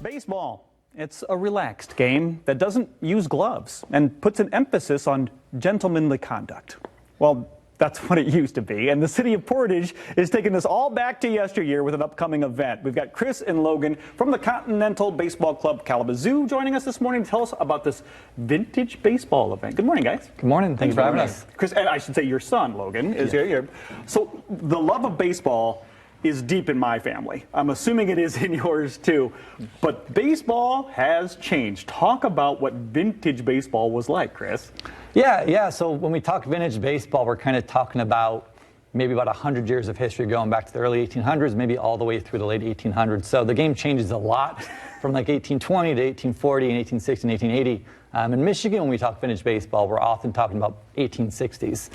Baseball. It's a relaxed game that doesn't use gloves and puts an emphasis on gentlemanly conduct. Well, that's what it used to be, and the city of Portage is taking us all back to yesteryear with an upcoming event. We've got Chris and Logan from the Continental Baseball Club Kalamazoo joining us this morning to tell us about this vintage baseball event. Good morning, guys. Good morning. Thanks for having us. Chris, and I should say your son, Logan, is here. So the love of baseball is deep in my family. I'm assuming it is in yours too. But baseball has changed. Talk about what vintage baseball was like, Chris. Yeah. So when we talk vintage baseball, we're kind of talking about maybe about 100 years of history going back to the early 1800s, maybe all the way through the late 1800s. So the game changes a lot from like 1820 to 1840 and 1860 and 1880. In Michigan, when we talk vintage baseball, we're often talking about 1860s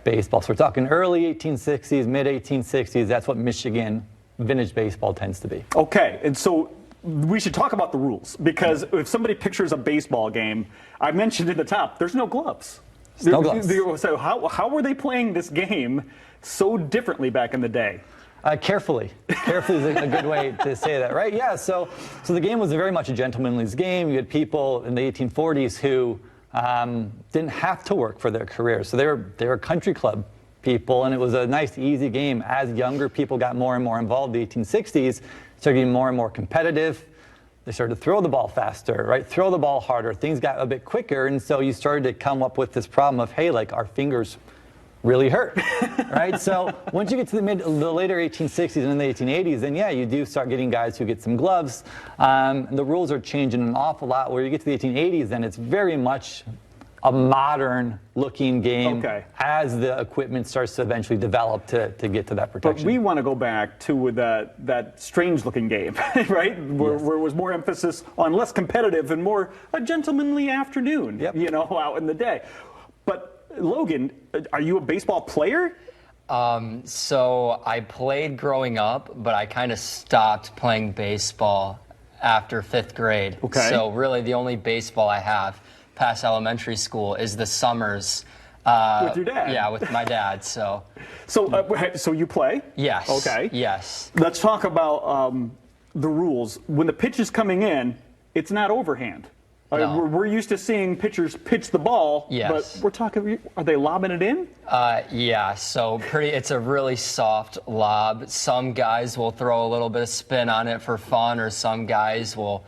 baseball. So we're talking early 1860s, mid 1860s. That's what Michigan vintage baseball tends to be. Okay, and so we should talk about the rules, because if somebody pictures a baseball game, I mentioned at the top, there's no gloves. No gloves. So how were they playing this game so differently back in the day? Carefully. Carefully is a good way to say that, right? Yeah, so the game was very much a gentlemanly game. You had people in the 1840s who didn't have to work for their careers. So they were country club people, and it was a nice, easy game. As younger people got more and more involved, the 1860s started getting more and more competitive. They started to throw the ball faster, right? Throw the ball harder. Things got a bit quicker, and so you started to come up with this problem of, hey, like our fingers really hurt, right? So once you get to the later 1860s and in the 1880s, then yeah, you do start getting guys who get some gloves. The rules are changing an awful lot. Where you get to the 1880s, then it's very much a modern looking game as the equipment starts to eventually develop to get to that protection. But we want to go back to that strange looking game, right? Where it was more emphasis on less competitive and more a gentlemanly afternoon, out in the day. But Logan, are you a baseball player? So I played growing up, but I kind of stopped playing baseball after 5th grade. Okay. So really the only baseball I have past elementary school is the summers. With your dad? Yeah, with my dad. So you play? Yes. Okay. Yes. Let's talk about the rules. When the pitch is coming in, it's not overhand. No. We're used to seeing pitchers pitch the ball, but we're talking, are they lobbing it in? Yeah, so it's a really soft lob. Some guys will throw a little bit of spin on it for fun, or some guys will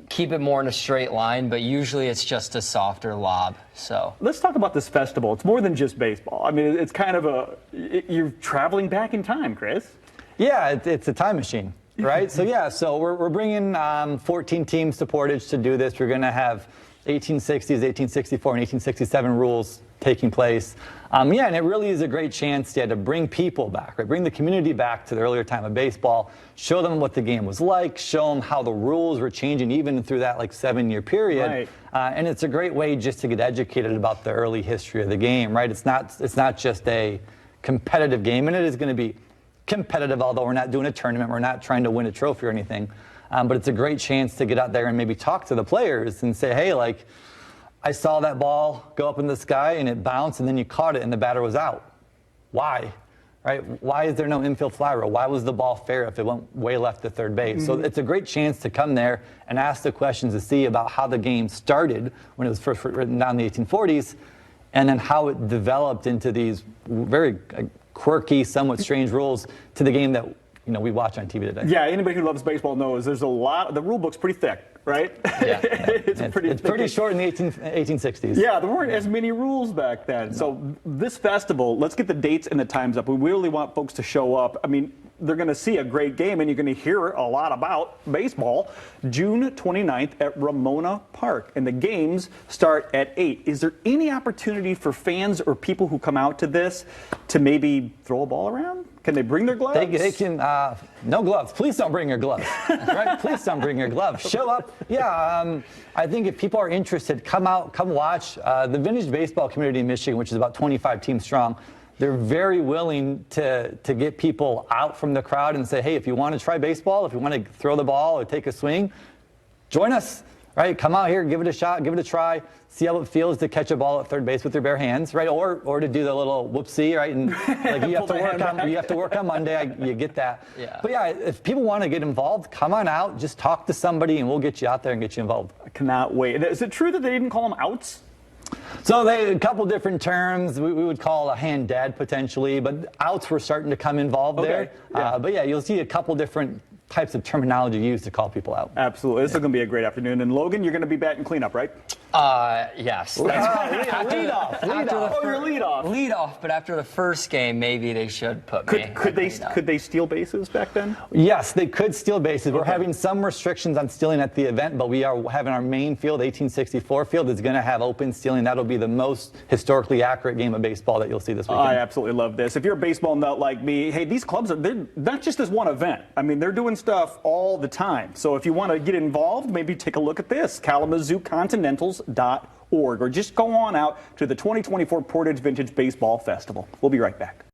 keep it more in a straight line, but usually it's just a softer lob. So let's talk about this festival. It's more than just baseball. I mean, it's kind of you're traveling back in time, Chris. Yeah, it's a time machine. Right? So we're bringing 14 teams to Portage to do this. We're going to have 1860s, 1864, and 1867 rules taking place. And it really is a great chance to bring people back, right? Bring the community back to the earlier time of baseball, show them what the game was like, show them how the rules were changing even through that 7-year period. Right. And it's a great way just to get educated about the early history of the game, right? It's not just a competitive game, and it is going to be competitive, although we're not doing a tournament, we're not trying to win a trophy or anything, but it's a great chance to get out there and maybe talk to the players and say, hey, I saw that ball go up in the sky and it bounced and then you caught it and the batter was out. Why? Right? Why is there no infield fly rule? Why was the ball fair if it went way left to third base? So it's a great chance to come there and ask the questions to see about how the game started when it was first written down in the 1840s, and then how it developed into these very quirky, somewhat strange rules to the game that we watch on TV today. Yeah, anybody who loves baseball knows there's a lot. The rule book's pretty thick, right? Yeah. It's pretty short in the 1860s. Yeah, there weren't as many rules back then. No. So this festival, let's get the dates and the times up. We really want folks to show up. I mean, they're going to see a great game, and you're going to hear a lot about baseball. June 29th at Ramona Park, and the games start at 8. Is there any opportunity for fans or people who come out to this to maybe throw a ball around? Can they bring their gloves? They can. No gloves. Please don't bring your gloves. Right? Please don't bring your gloves. Show up. Yeah. I think if people are interested, come out, come watch. The vintage baseball community in Michigan, which is about 25 teams strong, they're very willing to get people out from the crowd and say, hey, if you want to try baseball, if you want to throw the ball or take a swing, join us. right? Come out here, give it a shot, give it a try, see how it feels to catch a ball at third base with your bare hands, right? Or to do the little whoopsie, right? And like you have to work on Monday. You get that. Yeah. But yeah, if people want to get involved, come on out, just talk to somebody, and we'll get you out there and get you involved. I cannot wait. Is it true that they didn't call them outs? So a couple different terms we would call a hand dead potentially, but outs were starting to come involved there. Yeah. But yeah, you'll see a couple different types of terminology used to call people out. Absolutely. This is going to be a great afternoon. And Logan, you're going to be batting cleanup, right? Yes. Lead off. Your lead off. Lead off, but after the first game, maybe they should put me. Could they steal bases back then? Yes, they could steal bases. We're having some restrictions on stealing at the event, but we are having our main field, 1864 field, is going to have open stealing. That'll be the most historically accurate game of baseball that you'll see this weekend. I absolutely love this. If you're a baseball nut like me, hey, these clubs they're not just this one event. I mean, they're doing stuff all the time. So if you want to get involved, maybe take a look at this, KalamazooContinentals.org, or just go on out to the 2024 Portage Vintage Baseball Festival. We'll be right back.